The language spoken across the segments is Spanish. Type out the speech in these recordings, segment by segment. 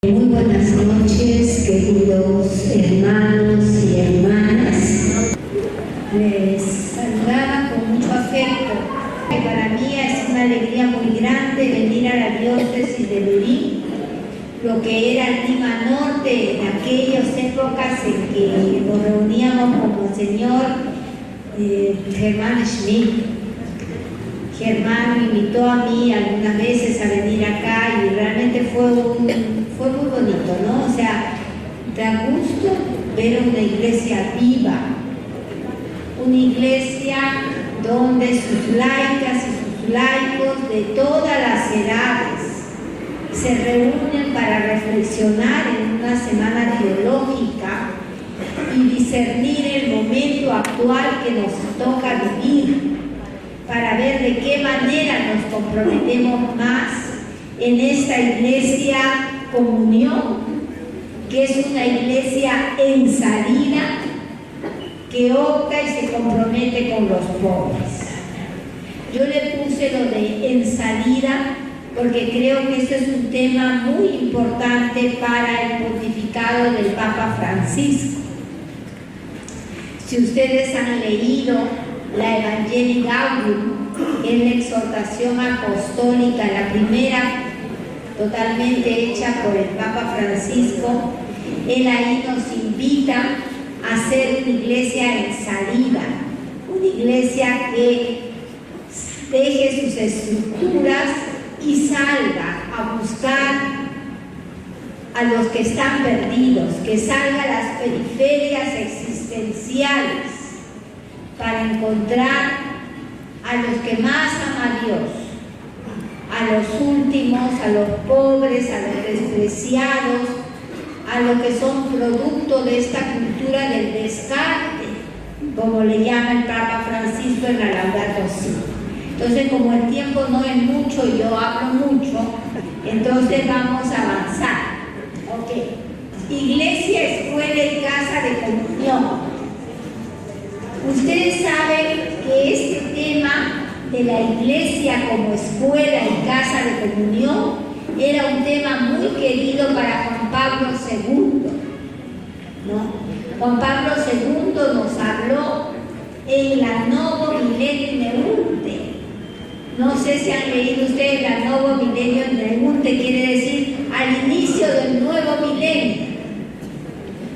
Muy buenas noches, queridos hermanos y hermanas. Les saludaba con mucho afecto. Para mí es una alegría muy grande venir a la diócesis de Berín, lo que era el Lima Norte en aquellas épocas en que nos reuníamos con Monseñor Germán Schmidt. Germán me invitó a mí algunas veces a venir acá y realmente fue muy bonito, ¿no? O sea, da gusto ver una iglesia viva, una iglesia donde sus laicas y sus laicos de todas las edades se reúnen para reflexionar en una semana teológica y discernir el momento actual que nos toca vivir, para ver de qué manera nos comprometemos más en esta iglesia comunión, que es una iglesia en salida, que opta y se compromete con los pobres. Yo le puse lo de en salida porque creo que este es un tema muy importante para el pontificado del Papa Francisco. Si ustedes han leído la Evangelii Gaudium, que es la exhortación apostólica, la primera, totalmente hecha por el Papa Francisco, él ahí nos invita a ser una iglesia en salida, una iglesia que deje sus estructuras y salga a buscar a los que están perdidos, que salga a las periferias existenciales para encontrar a los que más aman a Dios, a los últimos, a los pobres, a los despreciados, a los que son producto de esta cultura del descarte, como le llama el Papa Francisco en la Laudato Si. Entonces, como el tiempo no es mucho y yo hablo mucho, entonces vamos a avanzar. Ok. Iglesia, escuela y casa de comunión. Ustedes saben que este tema de la iglesia como escuela y casa de comunión era un tema muy querido para Juan Pablo II, ¿no? Juan Pablo II nos habló en la Novo Millenium Neunte. No sé si han leído ustedes la Novo Millenium Neunte, quiere decir al inicio del nuevo milenio.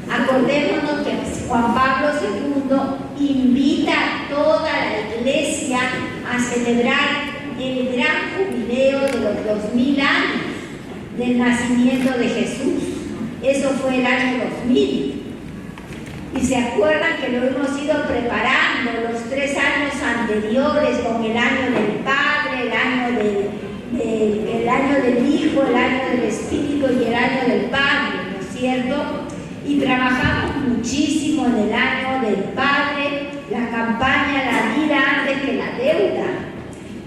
Acordémonos que Juan Pablo II invita a toda la iglesia a celebrar el gran jubileo de los 2000 años del nacimiento de Jesús. Eso fue el año 2000. Y se acuerdan que lo hemos ido preparando los 3 años anteriores con el año del Padre, el año del Hijo, el año del Espíritu y el año del Padre, ¿no es cierto? Y trabajamos muchísimo en el año del Padre, la campaña La vida antes que la deuda.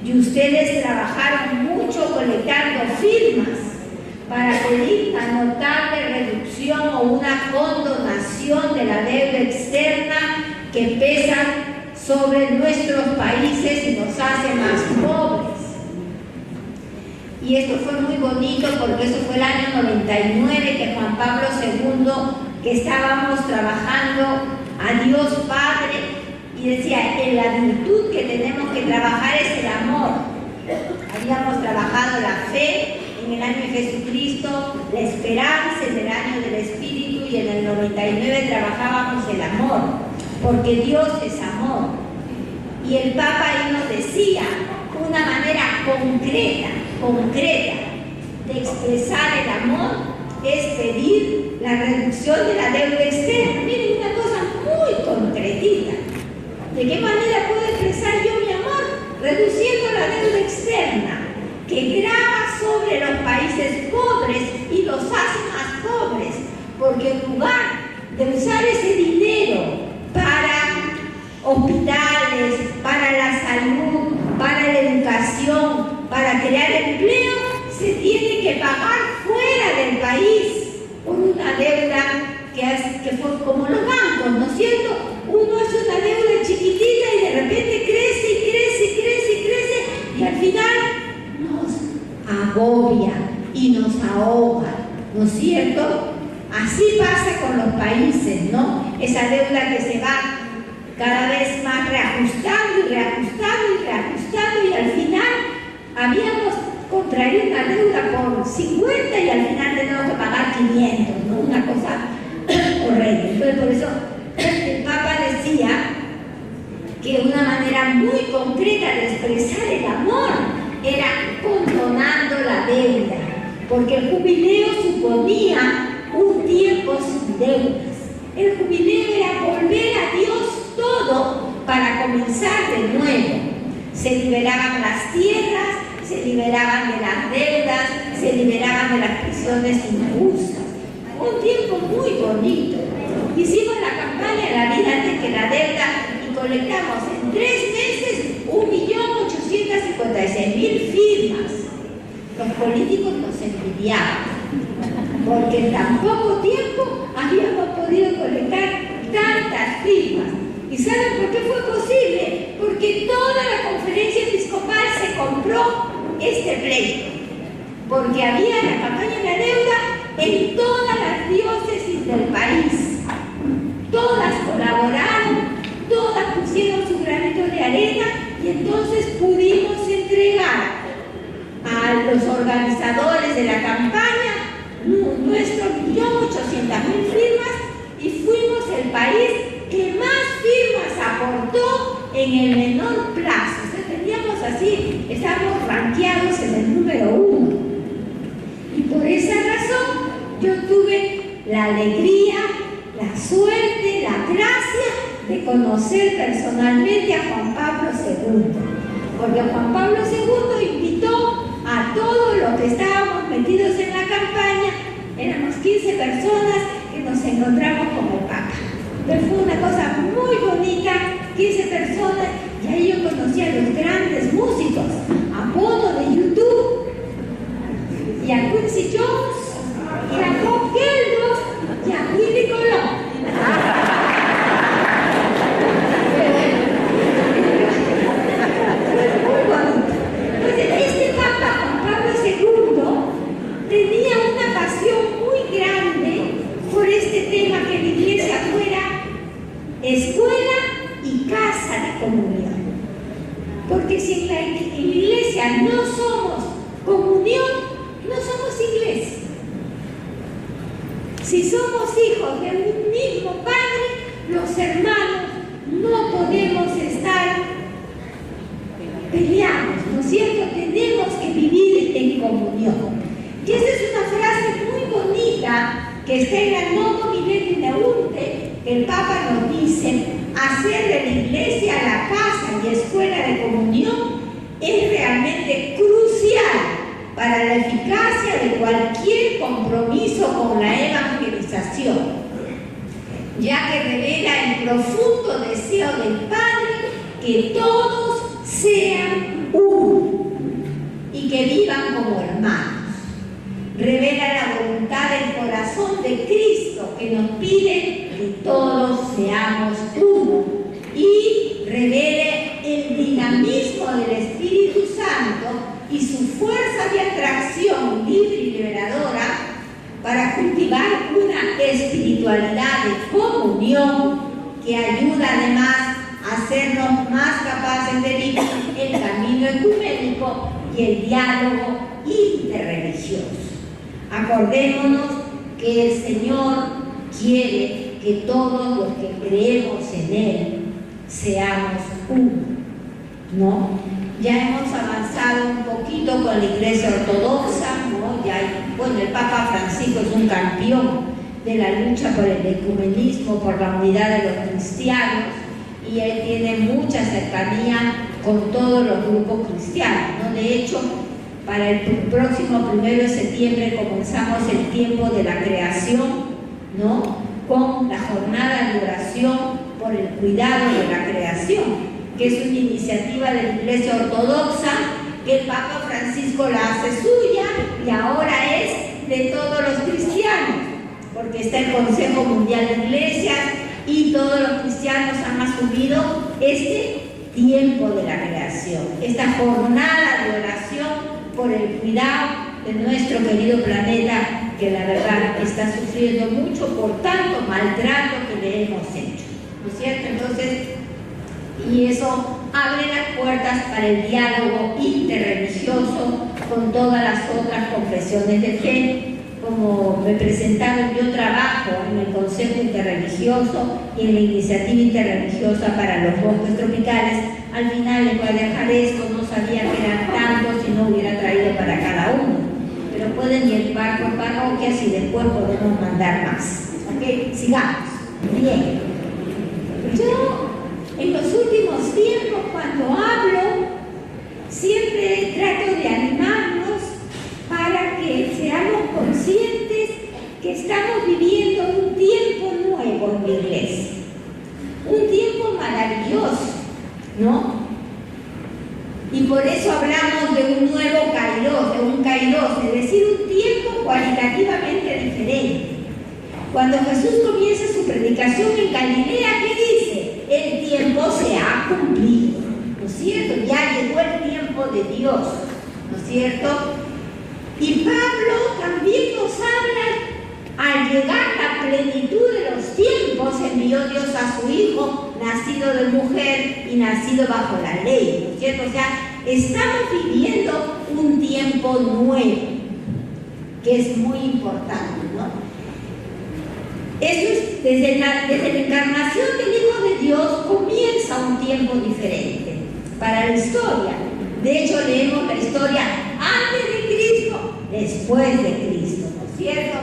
Y ustedes trabajaron mucho colectando firmas para pedir una notable reducción o una condonación de la deuda externa que pesa sobre nuestros países y nos hace más pobres. Y esto fue muy bonito porque eso fue el año 99 que Juan Pablo II, que estábamos trabajando a Dios Padre, y decía, en la virtud que tenemos que trabajar es el amor. Habíamos trabajado la fe en el año de Jesucristo, la esperanza en el año del Espíritu, y en el 99 trabajábamos el amor, porque Dios es amor. Y el Papa ahí nos decía una manera concreta de expresar el amor es pedir la reducción de la deuda externa. Miren, una cosa muy concretita. ¿De qué manera puedo expresar yo mi amor? Reduciendo la deuda externa, que grava sobre los países pobres y los hace más pobres, porque en lugar de usar ese dinero para hospitales, para la salud, para la educación, para crear empleo, se tiene que pagar fuera del país por una deuda que fue como los bancos, ¿no es cierto? Uno hace una deuda chiquitita y de repente crece y crece y crece y crece y al final nos agobia y nos ahoga. ¿no es cierto? Así pasa con los países, ¿no? Esa deuda que se va cada vez más reajustando y reajustando y reajustando, y al final habíamos contraído una deuda por 50 y al final tenemos que pagar 500, ¿no? Una cosa horrible. Entonces, por eso el Papa decía que una manera muy concreta de expresar el amor era condonando la deuda, porque el jubileo suponía un tiempo sin deudas. El jubileo era volver a Dios todo para comenzar de nuevo. Se liberaban las tierras, se liberaban de las deudas, se liberaban de las prisiones injustas. Un tiempo muy bonito. Hicimos la campaña de la vida antes que la deuda y colectamos en 3 meses 1.856.000 firmas. Los políticos nos envidiaban, porque en tan poco tiempo habíamos podido colectar tantas firmas. ¿Y saben por qué fue posible? Porque toda la conferencia episcopal se compró este pleito, porque había la campaña de la deuda en todas las diócesis del país. Todas colaboraron, todas pusieron su granito de arena, y entonces pudimos entregar a los organizadores de la campaña nuestros 1.800.000 firmas, y fuimos el país que más firmas aportó en el menor plazo. O sea, teníamos así, estábamos rankeados en el número 1. Y por esa razón yo tuve la alegría, la suerte, la gracia de conocer personalmente a Juan Pablo II. Porque Juan Pablo II invitó a todos los que estábamos metidos en la campaña. Éramos 15 personas que nos encontramos con el Papa. Entonces fue una cosa muy bonita, 15 personas, y ahí yo conocí a los grandes músicos, a Bono de YouTube, y a Quincy Jones, y a Bob Geldof, y a Willy Colón. Muy bonito. Entonces, este Papa, Juan Pablo II, tenía una pasión muy grande por este tema, que la iglesia fuera escuela y casa de comunión. Porque si en la iglesia no somos comunión, no somos iglesia. Si somos hijos de un mismo Padre, los hermanos no podemos estar peleados, ¿no es cierto? Tenemos que vivir en comunión. Y esa es una frase muy bonita que está en la Nodo Mileti Neunte, que el Papa nos dice: hacer de la iglesia la casa y escuela de comunión es realmente crucial para la eficacia de cualquier compromiso con la evangelización, ya que revela el profundo deseo del Padre que todos sean uno y que vivan como hermanos. Revela la voluntad del corazón de Cristo, que nos pide que todos seamos uno, y revele el dinamismo del Espíritu Santo y su fuerza de atracción libre y liberadora para cultivar una espiritualidad de comunión que ayuda además a hacernos más capaces de vivir el camino ecuménico y el diálogo interreligioso. Acordémonos que el Señor quiere que todos los que creemos en Él seamos uno, ¿no? Ya hemos avanzado un poquito con la Iglesia Ortodoxa, ¿no? Bueno, el Papa Francisco es un campeón de la lucha por el ecumenismo, por la unidad de los cristianos, y él tiene mucha cercanía con todos los grupos cristianos, ¿no? De hecho, para el próximo 1 de septiembre comenzamos el tiempo de la creación, ¿no? Con la jornada de oración por el cuidado de la creación, que es una iniciativa de la Iglesia Ortodoxa, que el Papa Francisco la hace suya y ahora es de todos los cristianos, porque está el Consejo Mundial de Iglesias y todos los cristianos han asumido este tiempo de la creación, esta jornada de oración por el cuidado de nuestro querido planeta que la verdad está sufriendo mucho por tanto maltrato que le hemos hecho, ¿no es cierto? Entonces, y eso abre las puertas para el diálogo interreligioso con todas las otras confesiones de fe. Como me presentaron, yo trabajo en el Consejo Interreligioso y en la Iniciativa Interreligiosa para los Bosques Tropicales. Al final les voy a dejar esto, no sabía que eran tantos y no hubiera traído para cada uno, pero pueden llevar por parroquias y después podemos mandar más. ¿Ok? Sigamos. Bien. Yo, en los últimos tiempos, cuando hablo, siempre trato de animarnos para que seamos conscientes que estamos viviendo un tiempo nuevo en la iglesia, un tiempo maravilloso, ¿no? Y por eso hablamos de un nuevo kairos, de un kairos, es decir, un tiempo cualitativamente diferente. Cuando Jesús comienza su predicación en Galilea, ¿qué dice? El tiempo se ha cumplido, ¿no es cierto? Ya llegó el tiempo de Dios, ¿no es cierto? Y Pablo también nos habla, al llegar la plenitud de los tiempos, envió Dios a su Hijo, nacido de mujer y nacido bajo la ley, ¿no es cierto? O sea, estamos viviendo un tiempo nuevo, que es muy importante, ¿no? Eso es, desde la encarnación del Hijo de Dios comienza un tiempo diferente para la historia. De hecho, leemos la historia antes de Cristo, después de Cristo, ¿no es cierto?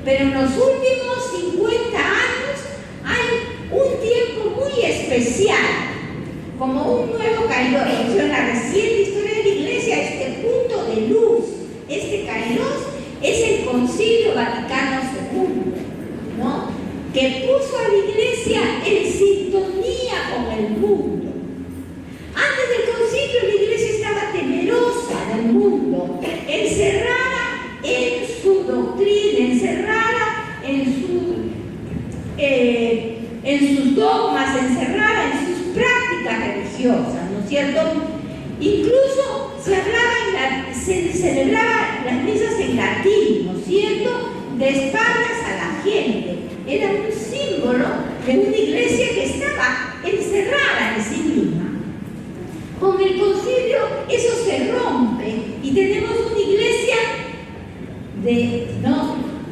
Pero en los últimos 50 años hay un tiempo muy especial, como un nuevo kairos. En la reciente historia de la Iglesia, este punto de luz, este kairos, es el Concilio Vaticano II, ¿no? Que puso a la Iglesia en sintonía con el mundo. Antes del concilio la Iglesia estaba temerosa del mundo, encerrada en su doctrina, encerrada en sus dogmas, encerrada en sus prácticas religiosas, ¿no es cierto? Incluso se celebraban las misas en latín, ¿no es cierto? De espaldas a la gente. Era un símbolo de una iglesia que estaba encerrada en sí misma. Con el concilio eso se rompe y tenemos una iglesia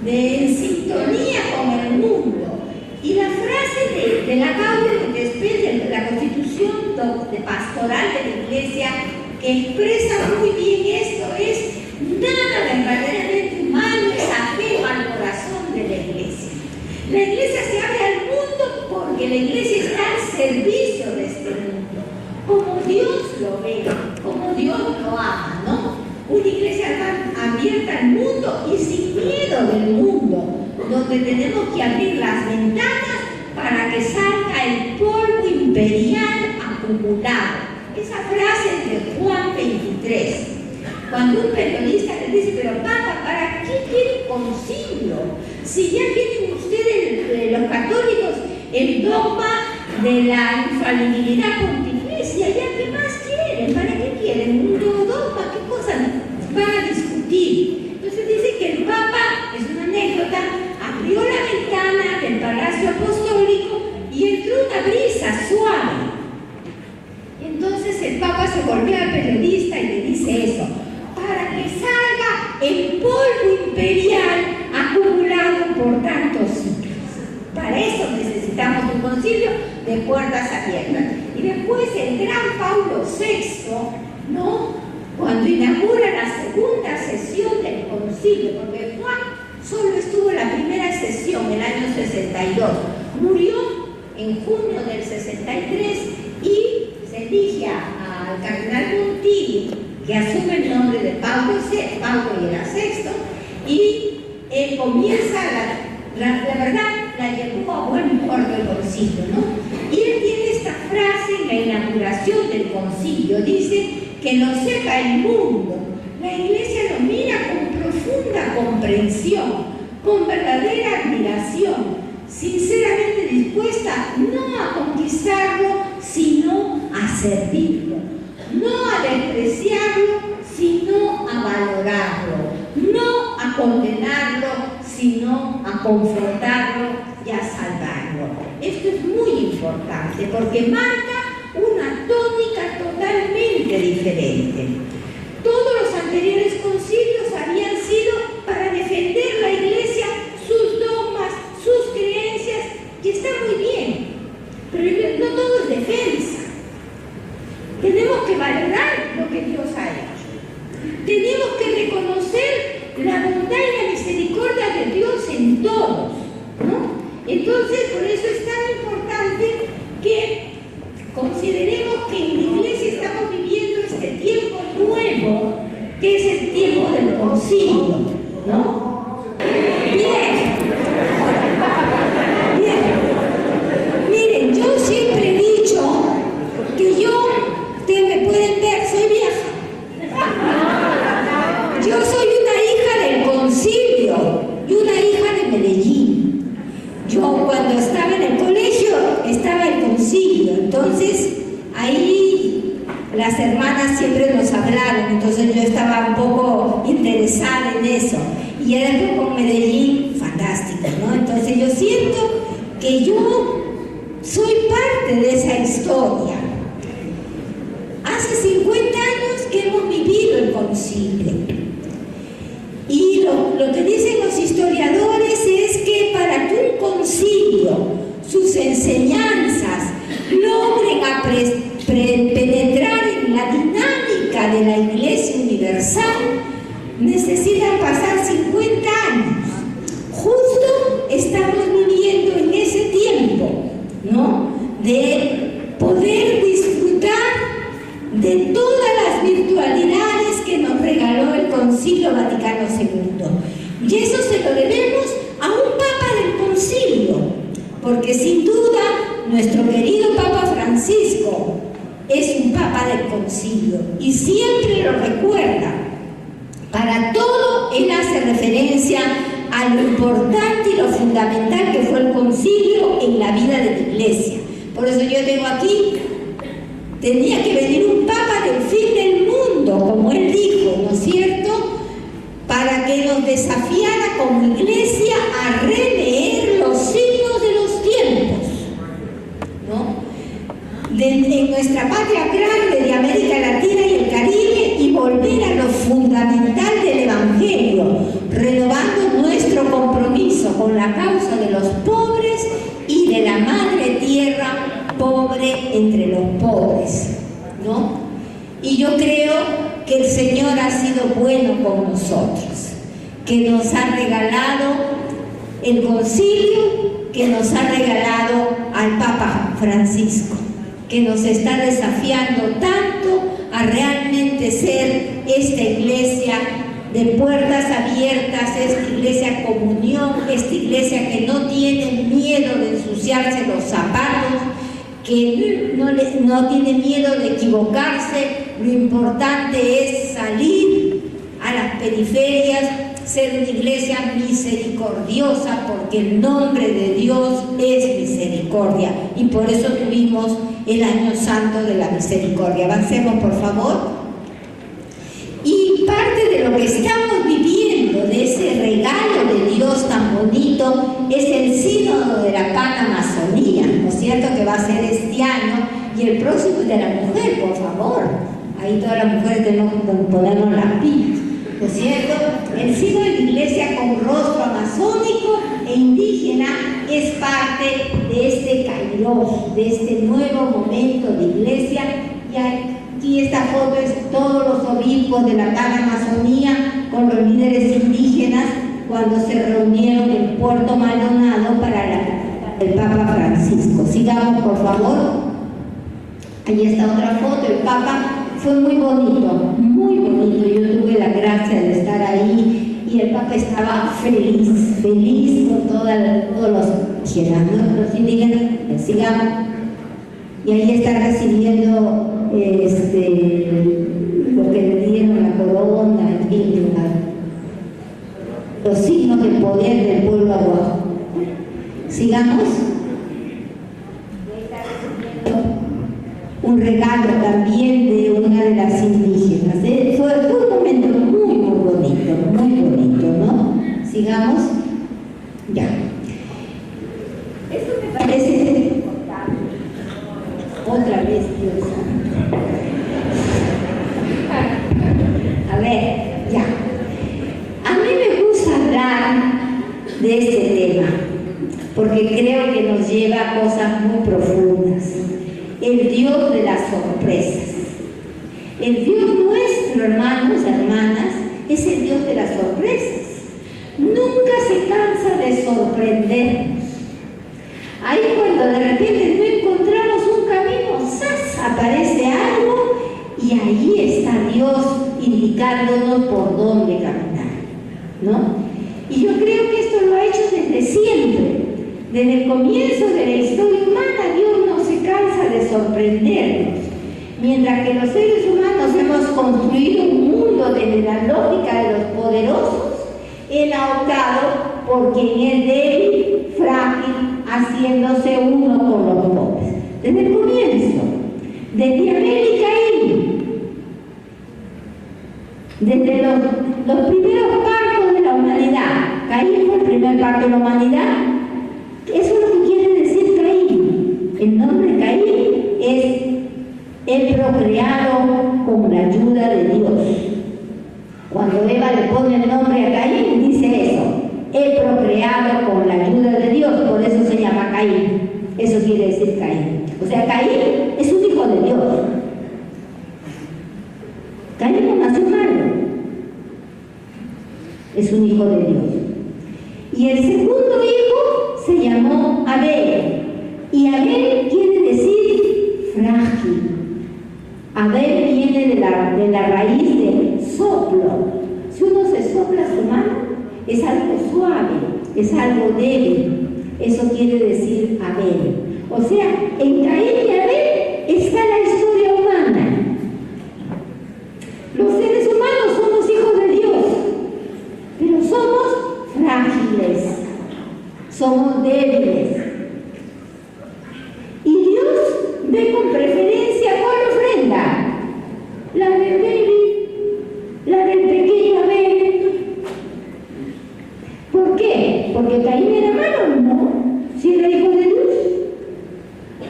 en sintonía con el mundo. Y la frase de la Gaudium et Spes, de la Constitución pastoral de la iglesia, que expresa muy bien esto, es: nada verdaderamente humano es ajeno al corazón de la iglesia. La iglesia se abre al mundo porque la iglesia está al servicio de este mundo, como Dios lo ve, como Dios lo ama, ¿no? Una iglesia abierta al mundo y sin miedo del mundo, donde tenemos que abrir las ventanas para que salga el polvo imperial acumulado. Esa frase es de Juan 23. Cuando un periodista le dice: pero Papa, ¿para qué quiere concilio? Si ya tienen ustedes, los católicos, el dogma de la infalibilidad pontificia, ¿ya qué más quieren? ¿Para qué quieren un nuevo dogma? ¿Qué cosas van a discutir? Entonces dice que el Papa, es una anécdota, abrió la ventana del Palacio Apostólico y entró una brisa suave. Entonces el Papa se volvió al periodista y le dice eso: para que salga el polvo imperial acumulado por tantos siglos. Para eso necesitamos un concilio de puertas abiertas. Y después el gran Pablo VI, ¿no? Cuando inaugura la segunda sesión del concilio, porque Juan solo estuvo en la primera sesión, el año 62, murió en junio del 63 y se elige al cardenal Montini, que asume el nombre de Pablo y era sexto, y comienza la verdad, la llevó a buen puerto el concilio, ¿no? Y él tiene esta frase en la inauguración del concilio, dice: que lo sepa el mundo. La iglesia lo mira con profunda comprensión, con verdadera admiración, sinceramente dispuesta no a conquistarlo, sino a servirlo, no a despreciarlo, sino a valorarlo, no a a condenarlo, sino a confrontarlo y a salvarlo. Esto es muy importante porque marca una tónica totalmente diferente. Todos los anteriores concilios habían sido para defender la Iglesia, sus dogmas, sus creencias, y está muy bien, pero no todo es defensa. Tenemos que valorar lo que Dios ha hecho. Tenemos que reconocer la bondad y la misericordia de Dios en todos, ¿no? Entonces, por eso es tan importante que consideremos que en la Iglesia estamos viviendo este tiempo nuevo, que es el tiempo del concilio, ¿no? Bien. Miren, yo siempre he dicho que yo, ustedes me pueden ver, soy vieja. Yo soy una hija del concilio y una hija de Medellín. Yo cuando estaba en el colegio estaba el concilio, entonces ahí las hermanas siempre nos hablaron, entonces yo estaba un poco interesada en eso. Y era después con Medellín, fantástico, ¿no? Entonces yo siento que yo soy parte de esa historia. Hace 50 años que hemos vivido el concilio. Y lo que dicen los historiadores es que para que un concilio, sus enseñanzas, logren penetrar en la dinámica de la Iglesia Universal, necesitan pasar 50 años. Justo estamos viviendo en ese tiempo, ¿no? De poder disfrutar de todas las virtualidades que nos regaló el Concilio Vaticano II. Y eso se lo debemos a un Papa del Concilio, porque sin duda nuestro querido Papa Francisco es un Papa del Concilio y siempre lo recuerda. Para todo él hace referencia a lo importante y lo fundamental que fue el concilio en la vida de la Iglesia. Por eso yo tengo aquí, tenía que venir un Papa del fin del mundo, como él dijo, ¿no es cierto?, para que nos desafiara como Iglesia a releer los signos de los tiempos, ¿no? En nuestra patria grande de América Latina y el Caribe, y volver a lo fundamental del Evangelio, renovando nuestro compromiso con la causa de los pobres y de la madre tierra pobre entre los pobres, ¿no? Y yo creo que el Señor ha sido bueno con nosotros, que nos ha regalado el concilio, que nos ha regalado al Papa Francisco, que nos está desafiando tanto a realmente ser esta iglesia de puertas abiertas, esta iglesia comunión, esta iglesia que no tiene miedo de ensuciarse los zapatos, que no tiene miedo de equivocarse. Lo importante es salir a las periferias, ser una iglesia misericordiosa, porque el nombre de Dios es misericordia, y por eso tuvimos el Año Santo de la Misericordia. Avancemos, por favor. Y parte de lo que estamos viviendo, de ese regalo de Dios tan bonito, es el Sínodo de la Panamazonía, ¿no es cierto?, que va a ser este año, y el próximo es de la mujer, por favor. Ahí todas las mujeres tenemos que ponernos la pila, ¿no es cierto? El signo de la iglesia con rostro amazónico e indígena es parte de este kairos, de este nuevo momento de iglesia. Y aquí esta foto es todos los obispos de la Panamazonía con los líderes indígenas cuando se reunieron en Puerto Maldonado para el Papa Francisco. Sigamos, por favor. Ahí está otra foto. El Papa fue muy bonito, muy bonito. Yo tuve la gracia de estar ahí y el Papa estaba feliz con todos los indígenas, ¿no? Los indígenas. Sigamos. Y ahí está recibiendo lo que le dieron, la corona, en fin, los signos de poder del pueblo aguajo. Sigamos. Un regalo también de una de las indígenas. Fue un momento muy bonito, ¿no? otra vez, Dios santo. A ver, ya. A mí me gusta hablar de este tema, porque creo que nos lleva a cosas muy profundas. El Dios de las sorpresas. El Dios nuestro, hermanos, hermanas, es el Dios de las sorpresas. Nunca se cansa de sorprendernos. Ahí cuando de repente no encontramos un camino, ¡zas!, aparece algo y ahí está Dios indicándonos por dónde caminar, ¿no? Y yo creo que esto lo ha hecho desde siempre. Desde el comienzo de la historia humana, Dios no se cansa de sorprendernos. Mientras que los seres humanos hemos construido un mundo desde la lógica de los poderosos, Él ha optado por quien es débil, frágil, haciéndose uno con los pobres. Desde el comienzo, desde Abel y Caín, desde los primeros partos de la humanidad. Caín fue el primer parto de la humanidad. Eso es lo que quiere decir Caín. El nombre Caín es el procreado con la ayuda de Dios. Cuando Eva le pone el nombre a Caín, dice eso: he procreado con la ayuda de Dios, por eso se llama Caín. Eso quiere decir Caín. O sea, Caín es un hijo de Dios. Caín no nació malo, es un hijo de Dios. Y el segundo hijo se llamó Abel. Y Abel quiere decir frágil. Abel viene de la raíz de soplo. Si uno se sopla a su mano, es algo suave, es algo débil. Eso quiere decir Abel. O sea, en Caín y Abel está la historia humana. Los seres humanos somos hijos de Dios, pero somos frágiles, somos débiles. Y Dios ve con preferencia cuál ofrenda: la del débil, la del pequeño Abel. ¿Por qué? ¿Porque Caín era malo? No, si era hijo de Dios.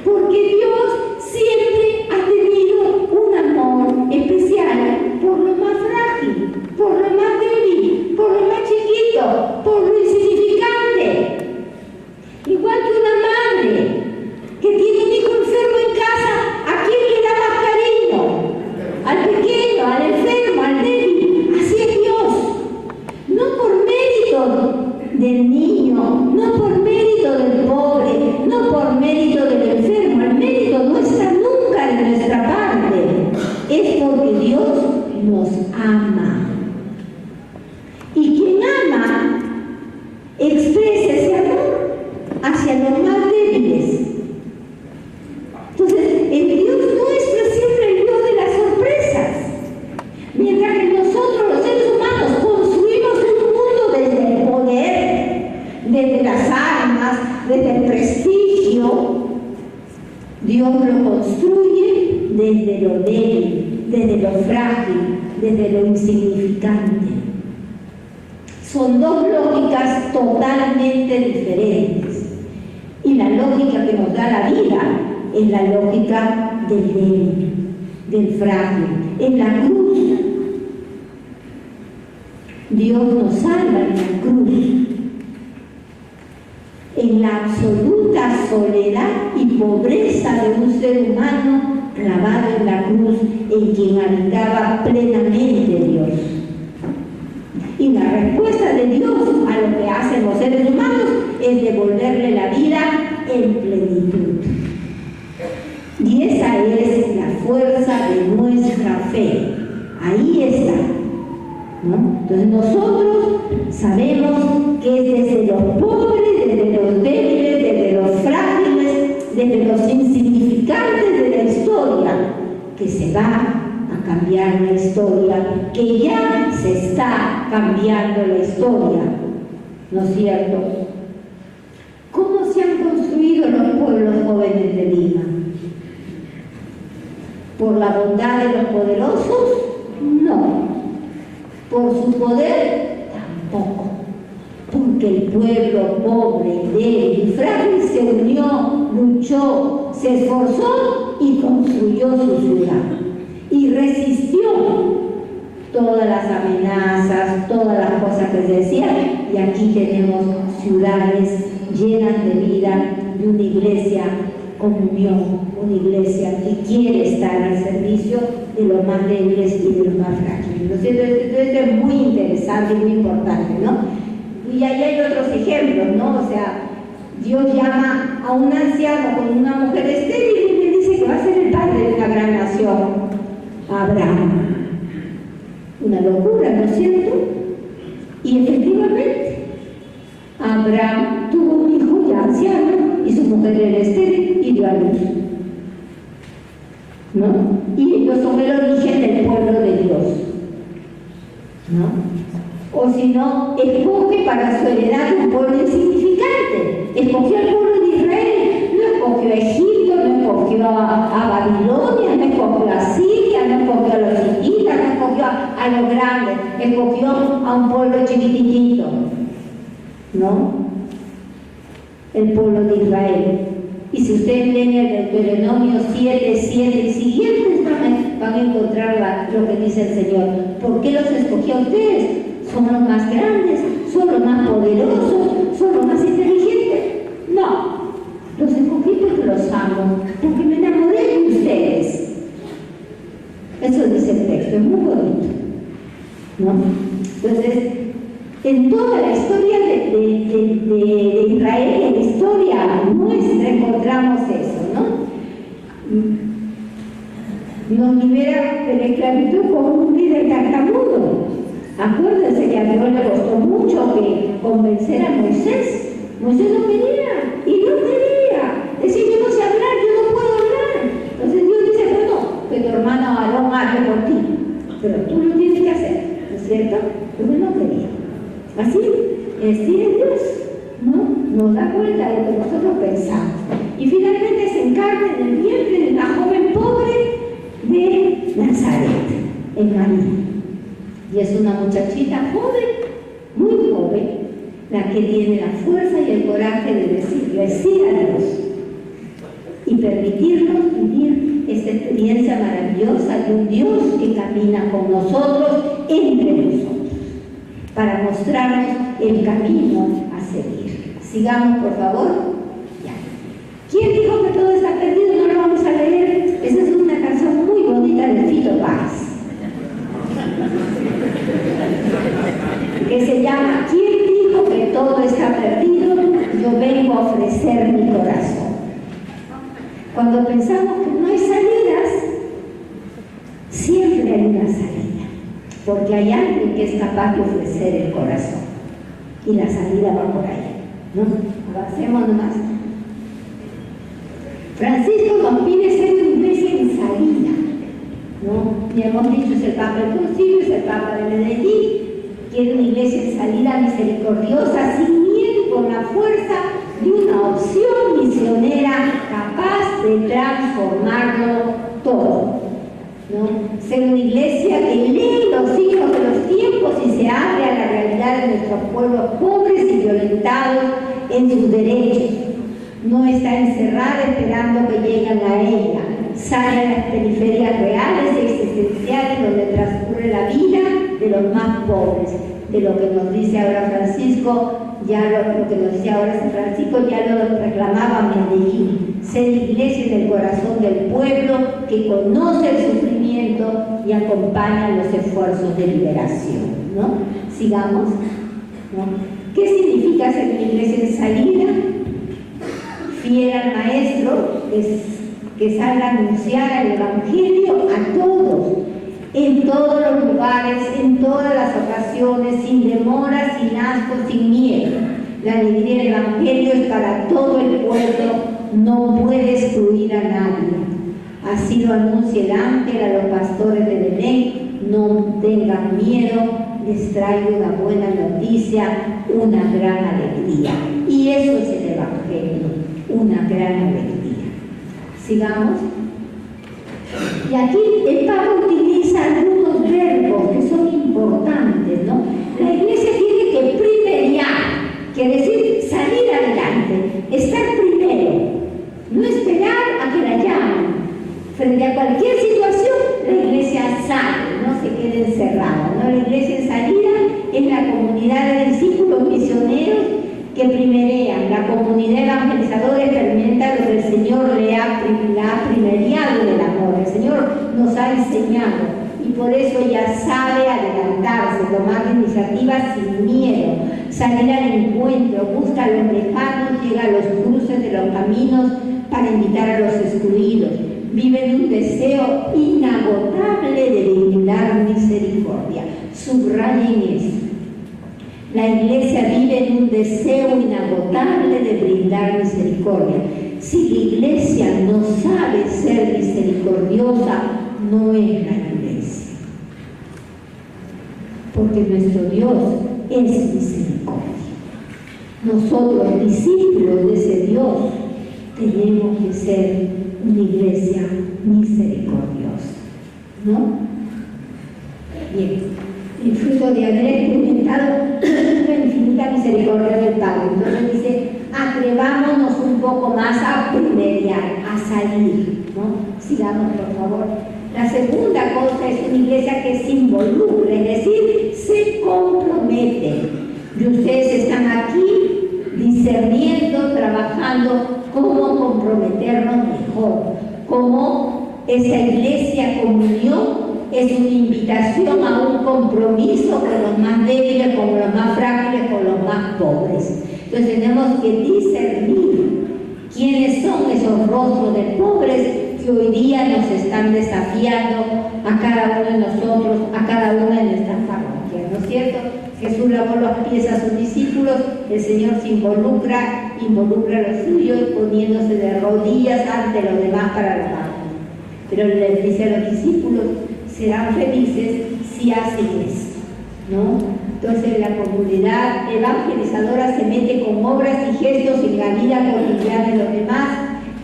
Porque Dios siempre ha tenido un amor especial por lo más frágil, por lo más débil, por lo más chiquito, por lo insignificante. Igual que una madre que tiene un hijo enfermo en casa, ¿a quién le da más cariño? Al pequeño, al enfermo, al débil. Así es Dios. No por mérito del niño, no por mérito del pobre, no por mérito del enfermo. El mérito no está nunca de nuestra parte. Es porque Dios nos ama. Y quien ama expresa ese amor hacia los más débiles. Entonces, el Dios nuestro es siempre el Dios de las sorpresas. Mientras que nosotros, los seres humanos, construimos un mundo desde el poder, desde las armas, desde el prestigio, Dios lo construye desde lo débil, desde lo frágil, desde lo insignificante. Son dos lógicas totalmente diferentes. Y la lógica que nos da la vida es la lógica del débil, del frágil. En la cruz, Dios nos salva en la cruz. En la absoluta soledad y pobreza de un ser humano clavado en la cruz, en quien habitaba plenamente Dios. Y la respuesta de Dios a lo que hacen los seres humanos es devolverle la vida en plenitud. Y esa es la fuerza de nuestra fe. Ahí está, ¿no? Entonces nosotros sabemos que es desde los pobres, desde los débiles, desde los frágiles, desde los insignificantes de la historia, que se va a cambiar la historia, que ya se está cambiando la historia, ¿no es cierto? ¿Cómo se han construido los pueblos jóvenes de Lima? ¿Por la bondad de los poderosos? No. ¿Por su poder? Tampoco. Porque el pueblo pobre, débil y frágil se unió, luchó, se esforzó y construyó su ciudad. Y resistió todas las amenazas, todas las cosas que se decían. Y aquí tenemos ciudades llenas de vida, de una iglesia con unión, una iglesia que quiere estar al servicio de los más débiles y de los más frágiles. ¿No es cierto? Esto es muy interesante y muy importante, ¿no? Y ahí hay otros ejemplos, ¿no? O sea, Dios llama a un anciano con una mujer estéril y le dice que va a ser el padre de una gran nación, Abraham. Una locura, ¿no es cierto? Y efectivamente, Abraham tuvo un hijo ya anciano y su mujer era estéril y dio a luz, ¿no? Y ellos son el origen del pueblo de Dios, ¿no? O si no, escoge para su heredad un pueblo insignificante. Escogió al pueblo de Israel, no escogió a Egipto, no escogió a Babilonia, no escogió a Siria, no escogió a los hititas, no escogió a los grandes, escogió a un pueblo chiquitito, ¿no? El pueblo de Israel. Y si ustedes leen el Deuteronomio 7, 7 y siguientes, van a encontrar lo que dice el Señor. ¿Por qué los escogió a ustedes? Son los más grandes, son los más poderosos, son los más inteligentes. No, los escogí porque los amo, porque me enamoré de ustedes. Eso dice el texto, es muy bonito, ¿no? Entonces, en toda la historia de Israel, en la historia nuestra, encontramos eso, ¿no? Nos libera de la esclavitud como un líder tartamudo. Acuérdense que a Dios le costó mucho que convencer a Moisés. Moisés no quería, y no quería. Decía, yo no sé hablar, yo no puedo hablar. Entonces Dios dice, bueno, que tu hermano Aarón hable por ti, pero tú lo tienes que hacer, ¿no es cierto? Pero él no quería. Así es Dios, ¿no? Nos da cuenta de lo que nosotros pensamos. Y finalmente se encarna en el vientre de una joven pobre de Nazaret, en María. Y es una muchachita joven, muy joven, la que tiene la fuerza y el coraje de decirle sí a Dios y permitirnos vivir esta experiencia maravillosa de un Dios que camina con nosotros, entre nosotros, para mostrarnos el camino a seguir. Sigamos, por favor. Ya. ¿Quién dijo que todo está perdido? No lo vamos a leer. Esa es una canción muy bonita de Fito Páez, que se llama ¿Quién dijo que todo está perdido? Yo vengo a ofrecer mi corazón. Cuando pensamos que no hay salidas, siempre hay una salida, porque hay alguien que es capaz de ofrecer el corazón y la salida va por ahí, ¿no? Avancemos nomás. Francisco nos pide ser una iglesia en salida, ¿no? Ya hemos dicho, es el Papa del Concilio, es el Papa de Medellín. Quiere una iglesia en salida misericordiosa, sin miedo y con la fuerza de una opción misionera capaz de transformarlo todo, ¿no? Ser una iglesia que lee los signos de los tiempos y se abre a la realidad de nuestros pueblos pobres y violentados en sus derechos. No está encerrada esperando que lleguen a ella. Sale a las periferias reales y existenciales donde transcurre la vida de los más pobres. De lo que nos dice ahora Francisco, ya lo que nos dice ahora San Francisco, ya lo reclamaba Medellín. Ser iglesia en el corazón del pueblo que conoce el sufrimiento y acompaña los esfuerzos de liberación, ¿no? Sigamos, ¿no? ¿Qué significa ser una iglesia en salida? Fiel al maestro, que salga a anunciar el Evangelio a todos, en todos los lugares, en todas las ocasiones, sin demora, sin asco, sin miedo. La alegría del Evangelio es para todo el pueblo, no puede excluir a nadie. Así lo anuncia el ángel a los pastores de Belén: no tengan miedo, les traigo una buena noticia, una gran alegría. Y eso es el Evangelio, una gran alegría. Sigamos. Y aquí el Papa utiliza algunos verbos que son importantes, ¿no? La iglesia tiene que primerear, quiere decir salir adelante, estar primero, no esperar a que la llamen, comunidad de discípulos misioneros que primerean, la comunidad evangelizadora experimenta lo que el Señor la ha primeriado del amor. El Señor nos ha enseñado y por eso ella sabe adelantarse, tomar iniciativas sin miedo, salir al encuentro, busca a los lejanos, llega a los cruces de los caminos para invitar a los excluidos. Vive de un deseo inagotable de brindar misericordia. Subrayen esto. La Iglesia vive en un deseo inagotable de brindar misericordia. Si la Iglesia no sabe ser misericordiosa, no es la Iglesia. Porque nuestro Dios es misericordia. Nosotros, discípulos de ese Dios, tenemos que ser una Iglesia misericordiosa, ¿no? Bien. El fruto de haber experimentado la infinita misericordia del Padre. Entonces dice, atrevámonos un poco más a primerear, a salir, ¿no? Sigamos, por favor. La segunda cosa es una iglesia que se involucra, es decir, se compromete. Y ustedes están aquí discerniendo, trabajando cómo comprometernos mejor, cómo esa iglesia comunión es una invitación a un compromiso con los más débiles, con los más frágiles, con los más pobres. Entonces tenemos que discernir quiénes son esos rostros de pobres que hoy día nos están desafiando a cada uno de nosotros, a cada una de nuestras parroquias, ¿no es cierto? Jesús lavó los pies a sus discípulos, el Señor se involucra a los suyos poniéndose de rodillas ante los demás para lavarlos. Pero les dice a los discípulos, serán felices si hacen esto, ¿no? Entonces la comunidad evangelizadora se mete con obras y gestos en la vida cotidiana de los demás,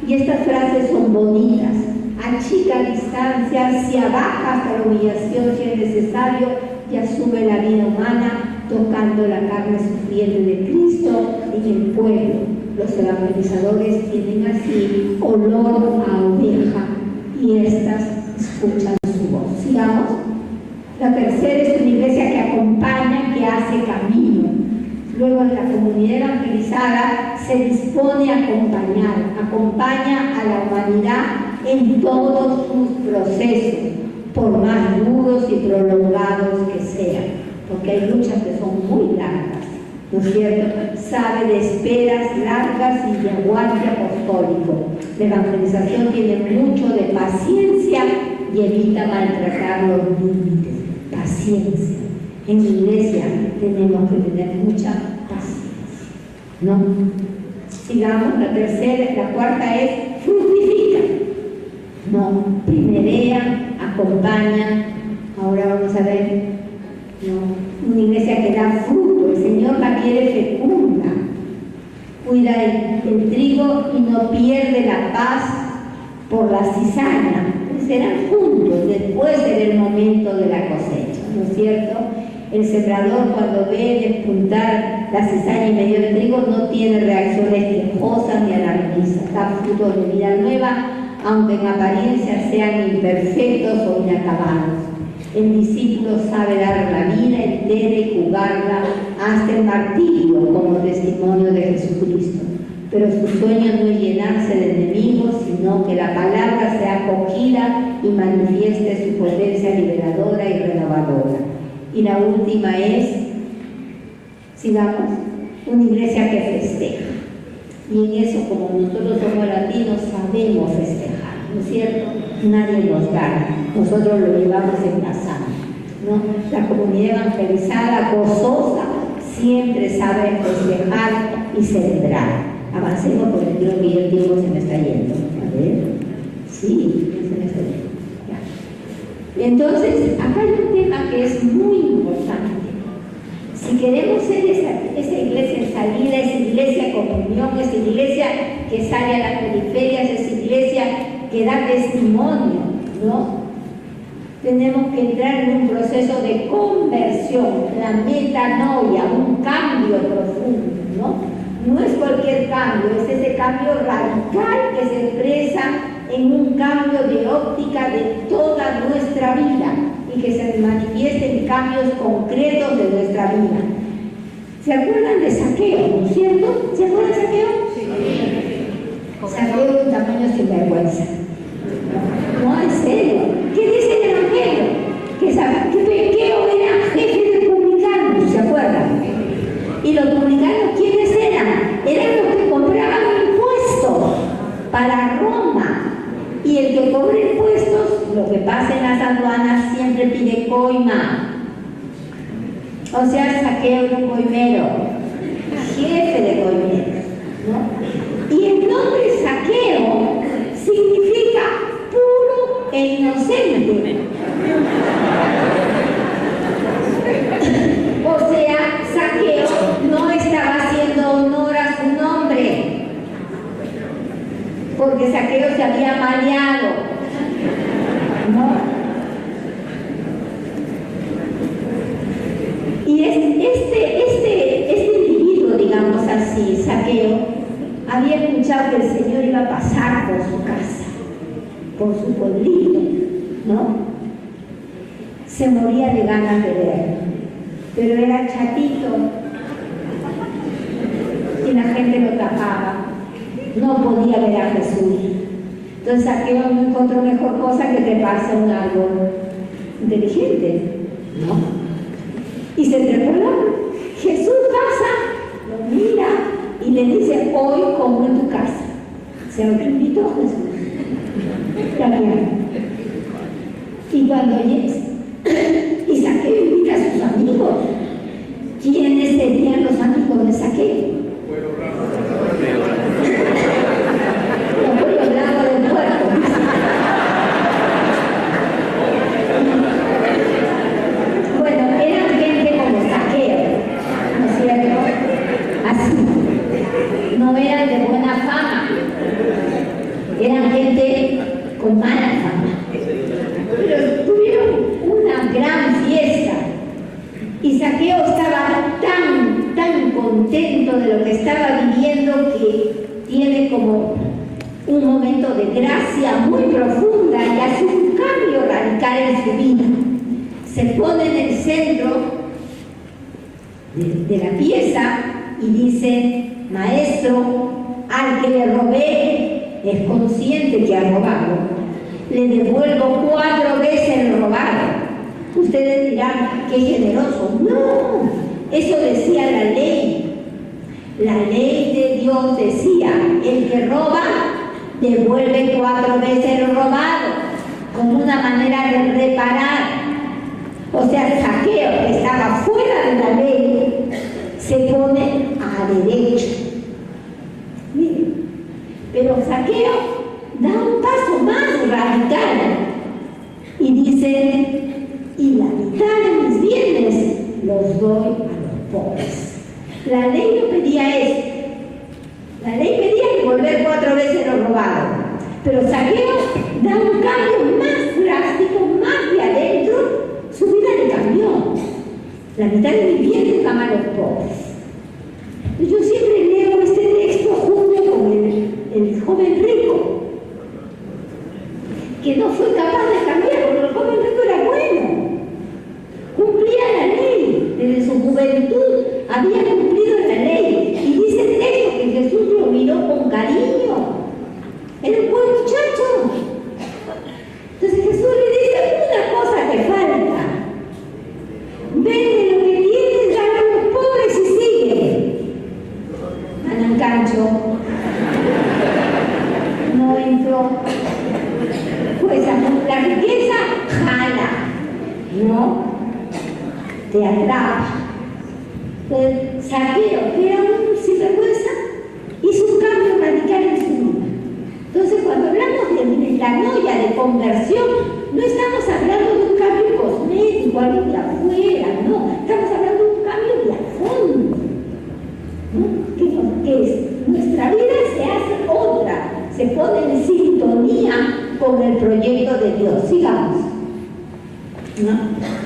y estas frases son bonitas: achica distancias, se abaja hasta la humillación si es necesario, y asume la vida humana tocando la carne sufriente de Cristo en el pueblo. Los evangelizadores tienen así olor a oveja y estas escuchan su voz. Sigamos. La tercera es una iglesia que acompaña, que hace camino. Luego la comunidad evangelizada se dispone a acompaña a la humanidad en todos sus procesos, por más duros y prolongados que sean, porque hay luchas que son muy largas, ¿no es cierto? Sabe de esperas largas y de aguante apostólico. La evangelización tiene mucho de paciencia y evita maltratar los límites. Paciencia. En la iglesia tenemos que tener mucha paciencia, ¿no? Sigamos, la cuarta es fructifica, ¿no? Primerea, acompaña. Ahora vamos a ver, ¿no? Una iglesia que da fruto, el Señor la quiere fecunda, cuida el trigo y no pierde la paz por la cizaña. Serán juntos, después será el momento de la cosecha, ¿no es cierto? El sembrador, cuando ve despuntar la cizaña en medio del trigo, no tiene reacciones quejosas ni alarmistas, da frutos de vida nueva, aunque en apariencia sean imperfectos o inacabados. El discípulo sabe dar la vida entera y jugarla hasta el martirio como testimonio de Jesucristo. Pero su sueño no es llenarse de enemigos, sino que la palabra sea acogida y manifieste su potencia liberadora y renovadora. Y la última es, sigamos, una iglesia que festeja. Y en eso, como nosotros somos latinos, sabemos festejar, ¿no es cierto? Nadie nos gana, nosotros lo llevamos en la sangre, ¿no? La comunidad evangelizada, gozosa, siempre sabe festejar y celebrar. Avancemos porque creo que el tiempo se me está yendo. A ver, sí, se me está yendo. Ya. Entonces, acá hay un tema que es muy importante. Si queremos ser esa iglesia en salida, esa iglesia con comunión, esa iglesia que sale a las periferias, esa iglesia que da testimonio, ¿no? Tenemos que entrar en un proceso de conversión, la metanoia, un cambio profundo, ¿no? No es cualquier cambio, es ese cambio radical que se expresa en un cambio de óptica de toda nuestra vida y que se manifiesta en cambios concretos de nuestra vida. ¿Se acuerdan de Saqueo, no es cierto? ¿Se acuerdan de Saqueo? Sí. Saqueo de un tamaño sinvergüenza. No, en serio. ¿Qué dice el Evangelio? Que Saqueo era jefe de publicanos, ¿se acuerdan? Y los publicanos, ¿quiénes eran? Eran los que cobraban impuestos para Roma. Y el que cobra impuestos, lo que pasa en las aduanas, siempre pide coima. O sea, Saqueo era un coimero, jefe de coimeros, ¿no? Y el nombre Saqueo significa puro e inocente. O sea, Saqueo no estaba haciendo honor a su nombre, porque Saqueo se había maleado, ¿no? Y este individuo, digamos así, Saqueo, había escuchado que el Señor iba a pasar por su casa, por su pueblito, ¿no? Se moría de ganas de verlo, pero era chatito y la gente lo tapaba, no podía ver a Jesús. Entonces Saqueo no encontró mejor cosa que treparse a un árbol inteligente, ¿no? Y se trepó el árbol. Jesús pasa, lo mira y le dice: hoy como en tu casa. Se lo invitó Jesús. También. Y cuando y Saqueo invita a sus amigos. ¿Quiénes serían los amigos de Saqueo? Los pueblos blancos del puerto. Bueno, eran gente como Saqueo, ¿no es cierto? Así. No eran de buena fama. Eran gente con mala fama. Pero tuvieron una gran fiesta. Y Saqueo estaba tan contento de lo que estaba viviendo que tiene como un momento de gracia muy profunda y hace un cambio radical en su vida. Se pone en el centro de la pieza y dice: maestro, al que le robé es consciente que ha robado. Le devuelvo 4 veces lo robado. Ustedes dirán: qué generoso. No, eso decía la ley. La ley de Dios decía: el que roba devuelve 4 veces lo robado, como una manera de reparar. O sea, Saqueo, que estaba fuera de la ley, se pone a derecho. Miren, pero Saqueo da un paso más radical y dice: y la mitad de mis bienes los doy a los pobres. La ley no pedía eso. La ley pedía devolver 4 veces lo robado. Pero Saqueo da un cambio más drástico, más de adentro. Su vida le cambió. La mitad de mis bienes van a los pobres. Yo siempre leo este texto junto con el joven rico, que no fue capaz de cambiar, porque el joven rico era bueno. Cumplía la ley, desde su juventud había cumplido la ley. Y dice el texto que Jesús lo miró con cariño. Era un buen muchacho. Entonces Jesús le dice: una cosa te falta. Vende lo que tienes, dale a los pobres y sigue. Anancancho. No entró. Pues la riqueza jala, ¿no? Te atrapa. Entonces, Saqueo, que era un sinvergüenza, hizo un cambio radical en su vida. Entonces, cuando hablamos de la noya de conversión, no estamos hablando de un cambio cosmético, algo de afuera, no. Estamos hablando de un cambio de a fondo, ¿no? Que es, nuestra vida se hace otra, se pone en sintonía con el proyecto de Dios. Sigamos, ¿no?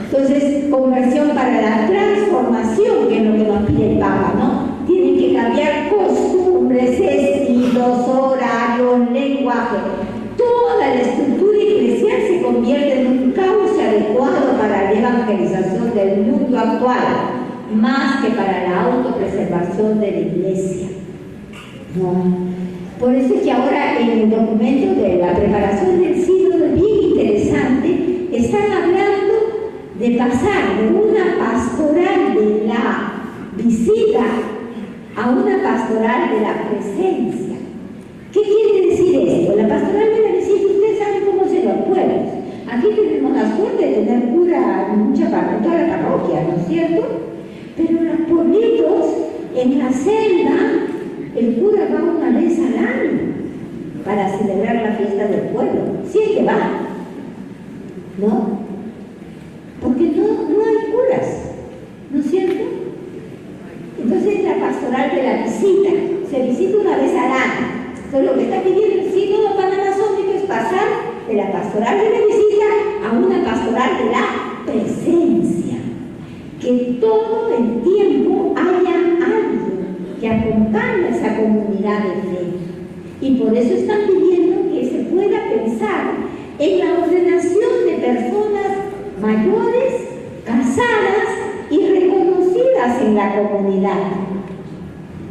Entonces, conversión para la transformación, que es lo que nos pide el Papa, ¿no? Tienen que cambiar costumbres, estilos, horarios, lenguaje. Toda la estructura eclesial se convierte en un cauce adecuado para la evangelización del mundo actual. más que para la autopreservación de la Iglesia. No. Por eso es que ahora en el documento de la preparación del sínodo, bien interesante, están hablando de pasar de una pastoral de la visita a una pastoral de la presencia. ¿Qué quiere decir esto? La pastoral de la visita, ustedes saben cómo se los pueblos. Aquí tenemos la suerte de tener cura en mucha parte, en toda la parroquia, ¿no es cierto? Pero los pueblitos, en la celda, el cura va una vez al año para celebrar la fiesta del pueblo. Sí es que va, ¿no? Porque no hay curas, ¿no es cierto? Entonces la pastoral de la visita, se visita una vez al año. Entonces lo que está pidiendo el sínodo panamazónico es pasar de la pastoral de la visita a una pastoral de la presencia. Que todo el tiempo haya alguien que acompañe a esa comunidad de fe. Y por eso están pidiendo que se pueda pensar en la ordenación de personas mayores, casadas y reconocidas en la comunidad.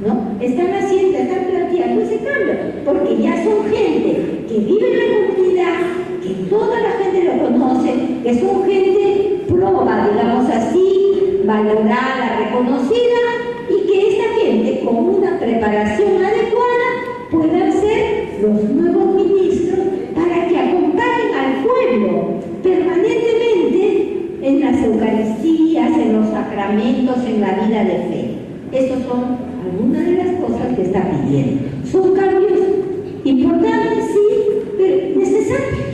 ¿No? Están planteando ese cambio, porque ya son gente que vive en la comunidad, que toda la gente lo conoce, que son gente proba, digamos así, valorada, reconocida, y que esta gente con una preparación adecuada puedan ser los nuevos ministros para que acompañen al pueblo permanentemente en las Eucaristías, en los sacramentos, en la vida de fe. Estos son algunas de las cosas que está pidiendo. Son cambios importantes, sí, pero necesarios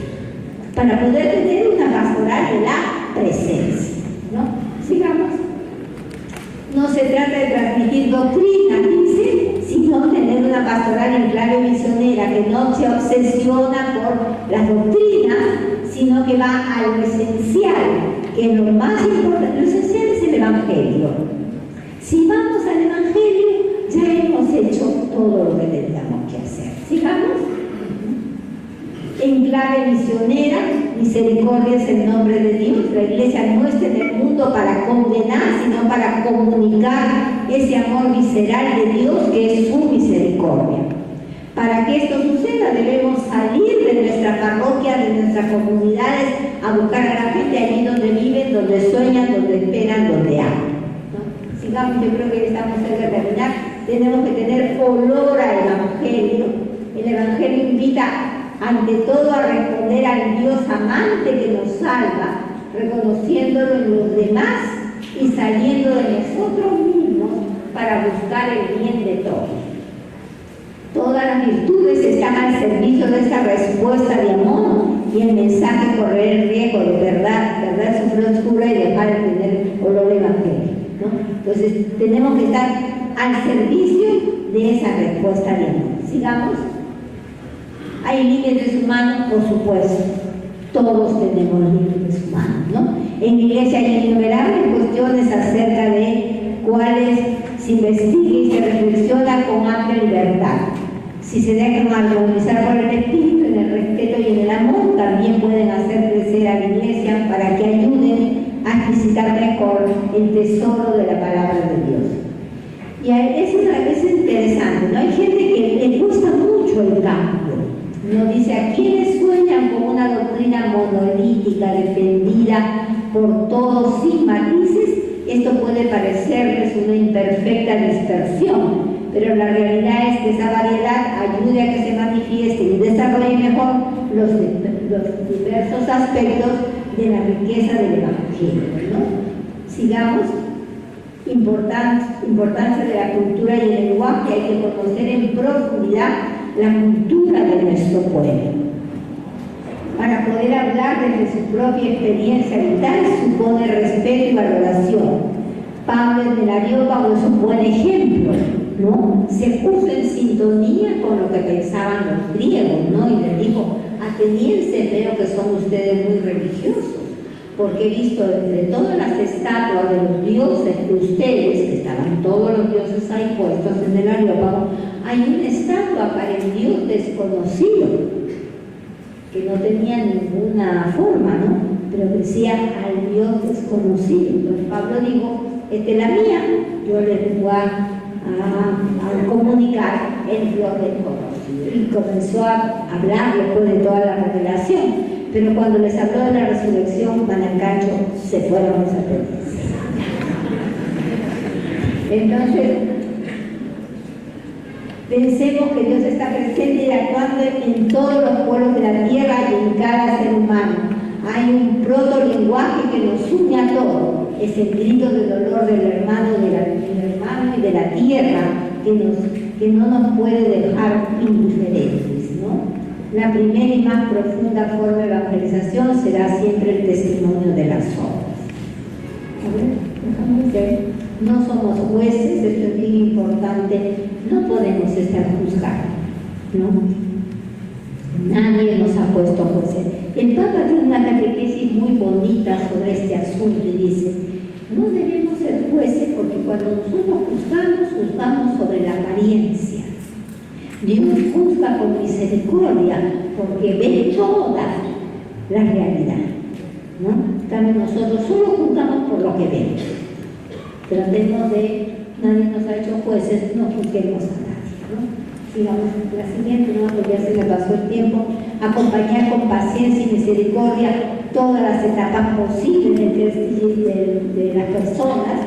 para poder tener una pastoral de la presencia, ¿no? Sigamos. No se trata de transmitir doctrina, dice, sino tener una pastoral en clave misionera que no se obsesiona por las doctrinas, sino que va a lo esencial, que lo más importante, lo esencial es el Evangelio. Si vamos al Evangelio, ya hemos hecho todo lo que teníamos que hacer. Sigamos. En clave misionera, misericordia es el nombre de Dios. La Iglesia no está en el mundo para condenar, sino para comunicar ese amor visceral de Dios que es su misericordia. Para que esto suceda, debemos salir de nuestra parroquia, de nuestras comunidades, a buscar a la gente allí donde viven, donde sueñan, donde esperan, donde aman. ¿No? Sigamos, yo creo que estamos cerca de terminar. Tenemos que tener olor al Evangelio. El Evangelio invita ante todo a responder al Dios amante que nos salva, reconociéndolo en los demás y saliendo de nosotros mismos para buscar el bien de todos. Todas las virtudes están al servicio de esa respuesta de amor y el mensaje correr el riesgo de verdad su frescura y dejar de tener olor evangelio, ¿no? Entonces tenemos que estar al servicio de esa respuesta de amor. Sigamos. Hay límites humanos, por supuesto. Todos tenemos límites humanos, ¿no? En la Iglesia hay innumerables cuestiones acerca de cuáles se investiga y se reflexiona con amplia libertad. Si se dejan armonizar por el Espíritu, en el respeto y en el amor, también pueden hacer crecer a la Iglesia para que ayuden a explicitar mejor el tesoro de la palabra de Dios. Y es interesante, ¿no? Hay gente que le cuesta mucho el cambio. No dice, a quienes sueñan con una doctrina monolítica defendida por todos sin matices, esto puede parecerles una imperfecta dispersión, pero la realidad es que esa variedad ayude a que se manifieste y desarrolle mejor los diversos aspectos de la riqueza del Evangelio, ¿no? Sigamos. Importancia de la cultura y el lenguaje. Hay que conocer en profundidad la cultura de nuestro pueblo. Para poder hablar desde su propia experiencia vital supone respeto y valoración. Pablo en el Areópago es un buen ejemplo, ¿no? Se puso en sintonía con lo que pensaban los griegos, ¿no? Y les dijo, atenienses, veo que son ustedes muy religiosos, porque he visto entre todas las estatuas de los dioses de ustedes, que estaban todos los dioses ahí puestos en el Areópago, hay una estatua para el Dios desconocido, que no tenía ninguna forma, ¿no? Pero decía al Dios desconocido. Entonces Pablo dijo, esta es la mía, yo les voy a comunicar el Dios desconocido. Y comenzó a hablar después de toda la revelación, pero cuando les habló de la resurrección, Manacacho se fueron desatendidos. Entonces, pensemos que Dios está presente y actuando en todos los pueblos de la tierra y en cada ser humano. Hay un proto-lenguaje que nos une a todos. Es el grito de dolor del hermano y de la tierra que no nos puede dejar indiferentes, ¿no? La primera y más profunda forma de evangelización será siempre el testimonio de las obras. A ver, déjame ver. No somos jueces, esto es bien importante, no podemos estar juzgando, ¿no? Nadie nos ha puesto jueces. El Papa tiene una catequesis muy bonita sobre este asunto y dice: no debemos ser jueces porque cuando nosotros juzgamos sobre la apariencia. Dios juzga con misericordia porque ve toda la realidad, ¿no? También nosotros solo juzgamos por lo que vemos. Tratemos de, nadie nos ha hecho jueces, no juzguemos a nadie, ¿no? Sigamos la siguiente, ¿no? Porque ya se me pasó el tiempo. Acompañar con paciencia y misericordia todas las etapas posibles de las personas,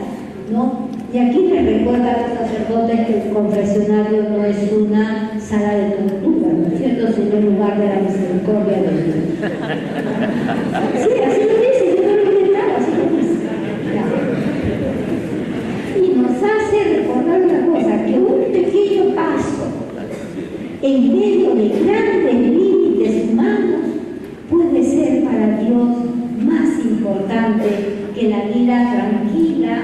¿no? Y aquí me recuerda a los sacerdotes que el confesionario no es una sala de tortura, ¿no es cierto?, sino el lugar de la misericordia de Dios. Sí, así lo dice, yo no lo he inventado, así lo dice. Y nos hace recordar una cosa, que un pequeño paso en medio de grandes límites humanos puede ser para Dios más importante que la vida tranquila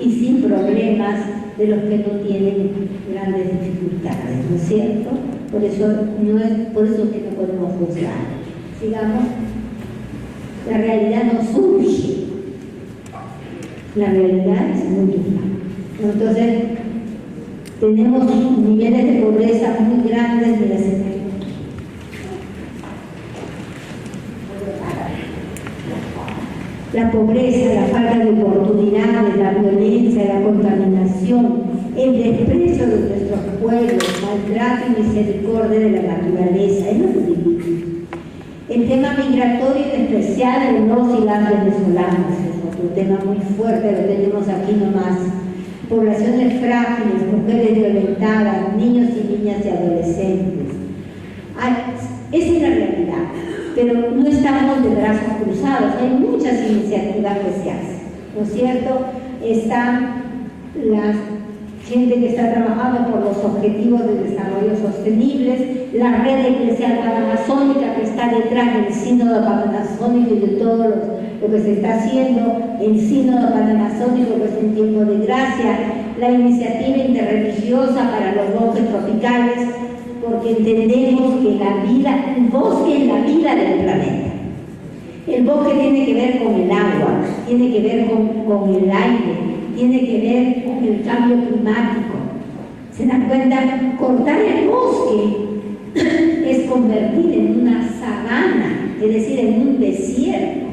y sin problemas de los que no tienen grandes dificultades, ¿no es cierto? Por eso que no podemos juzgar. Sigamos. La realidad no surge. La realidad es muy dura. Entonces, tenemos niveles de pobreza muy grandes de la escenario. La pobreza, la falta de oportunidades, la violencia, la contaminación, el desprecio de nuestros pueblos, maltrato y misericordia de la naturaleza, es lo que vivimos. El tema migratorio, en especial de los y las venezolanos, es otro tema muy fuerte, lo tenemos aquí nomás. Poblaciones frágiles, mujeres violentadas, niños y niñas y adolescentes. Esa es la realidad, pero no estamos de brazos cruzados, hay muchas iniciativas que se hacen, ¿no es cierto? Está la gente que está trabajando por los objetivos de desarrollo sostenibles, la red eclesial panamazónica que está detrás del sínodo panamazónico y de todo lo que se está haciendo, el sínodo panamazónico que es un tiempo de gracia, la iniciativa interreligiosa para los bosques tropicales, porque entendemos que la vida, el bosque es la vida del planeta. El bosque tiene que ver con el agua, tiene que ver con el aire, tiene que ver con el cambio climático. ¿Se dan cuenta? Cortar el bosque es convertir en una sabana, es decir, en un desierto.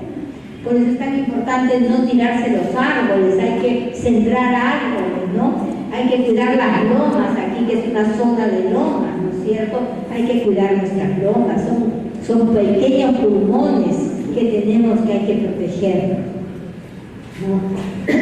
Por eso es tan importante no tirarse los árboles, hay que sembrar árboles, ¿no? Hay que cuidar las lomas, aquí que es una zona de lomas, ¿no es cierto? Hay que cuidar nuestras lomas, son pequeños pulmones que tenemos que hay que proteger, ¿no?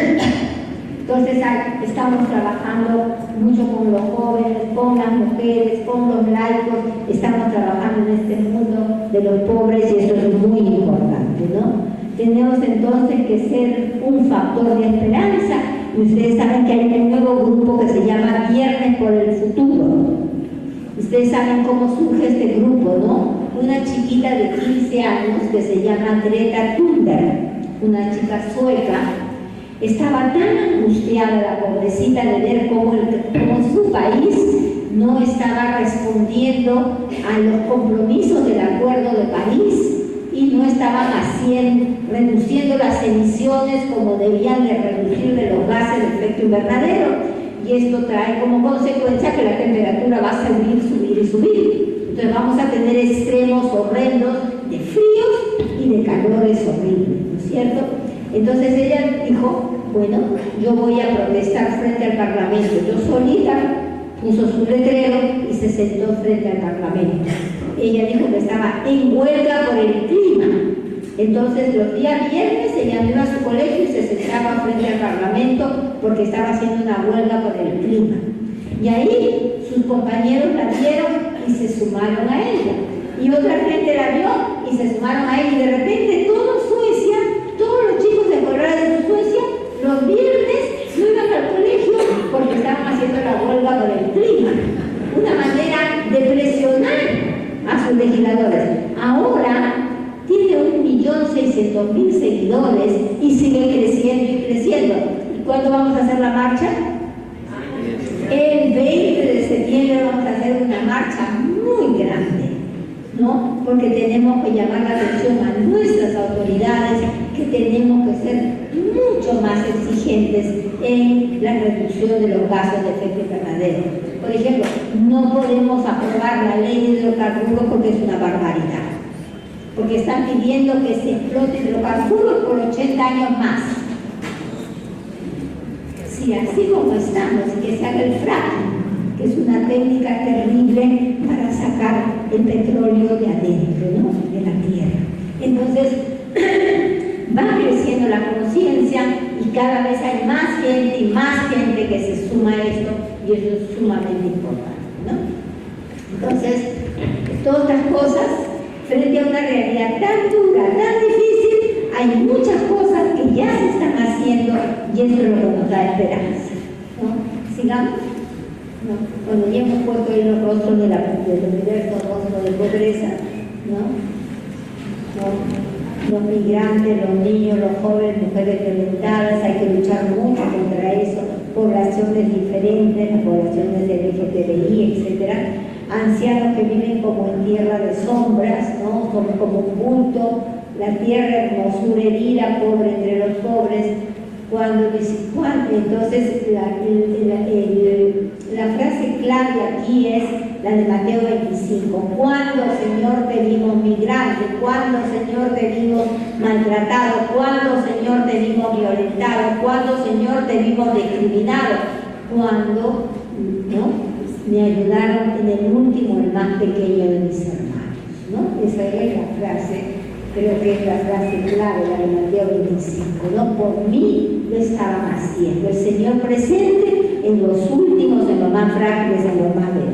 Entonces estamos trabajando mucho con los jóvenes, con las mujeres, con los laicos, estamos trabajando en este mundo de los pobres y eso es muy importante, ¿no? Tenemos entonces que ser un factor de esperanza. Y ustedes saben que hay un nuevo grupo que se llama Viernes por el Futuro. Ustedes saben cómo surge este grupo, ¿no? Una chiquita de 15 años que se llama Greta Thunberg, una chica sueca, estaba tan angustiada la pobrecita de ver cómo su país no estaba respondiendo a los compromisos del Acuerdo de París y no estaban reduciendo las emisiones como debían de reducir de los gases de efecto invernadero, y esto trae como consecuencia que la temperatura va a subir, subir y subir. Entonces vamos a tener extremos horrendos de fríos y de calores horribles, ¿no es cierto? Entonces ella dijo, bueno, yo voy a protestar frente al Parlamento. Yo solita puso su letrero y se sentó frente al Parlamento. Ella dijo que estaba en huelga por el clima. Entonces los días viernes ella iba a su colegio y se sentaba frente al Parlamento porque estaba haciendo una huelga por el clima. Y ahí sus compañeros la vieron y se sumaron a ella. Y otra gente la vio y se sumaron a ella. Y de repente todo Suecia, todos los chicos escolares de Suecia, los viernes no iban al colegio porque estaban haciendo la huelga por el clima. Una manera de presionar a sus legisladores. Ahora tiene 1.600.000 seguidores y sigue creciendo y creciendo. ¿Y cuándo vamos a hacer la marcha? El 20 de septiembre vamos a hacer una marcha muy grande, ¿no? Porque tenemos que llamar la atención a nuestras autoridades, que tenemos que ser mucho más exigentes en la reducción de los gases de efecto invernadero. Por ejemplo, no podemos aprobar la ley de hidrocarburos porque es una barbaridad, porque están pidiendo que se exploten hidrocarburos por 80 años más. Si así como estamos, que se haga el fracking, que es una técnica terrible para sacar el petróleo de adentro, ¿no?, de la tierra. Entonces, va creciendo la conciencia y cada vez hay más gente y más gente que se suma a esto, y eso es sumamente importante, ¿no? Entonces, todas estas cosas, frente a una realidad tan dura, tan difícil, hay muchas cosas que ya se están haciendo y eso es lo que nos da esperanza, ¿no? Sigamos. ¿No? Cuando ya hemos puesto ahí los rostros del universo, rostros de pobreza, ¿no? Los migrantes, los niños, los jóvenes, mujeres violentadas, hay que luchar mucho contra eso, poblaciones diferentes, las poblaciones LGTBI, etcétera, ancianos que viven como en tierra de sombras, ¿no?, como un bulto, la tierra hermosura herida, pobre entre los pobres. Entonces la frase clave aquí es la de Mateo 25. ¿Cuándo, Señor, te vimos migrante? ¿Cuándo, Señor, te vimos maltratado? ¿Cuándo, Señor, te vimos violentado? ¿Cuándo, Señor, te vimos discriminado? ¿Cuándo, no?, me ayudaron en el último, el más pequeño de mis hermanos, ¿no? Esa es la frase, creo que es la frase clave, la de Mateo 25, ¿no? Por mí lo estaban haciendo. El Señor presente en los últimos, en los más frágiles, en los más débiles.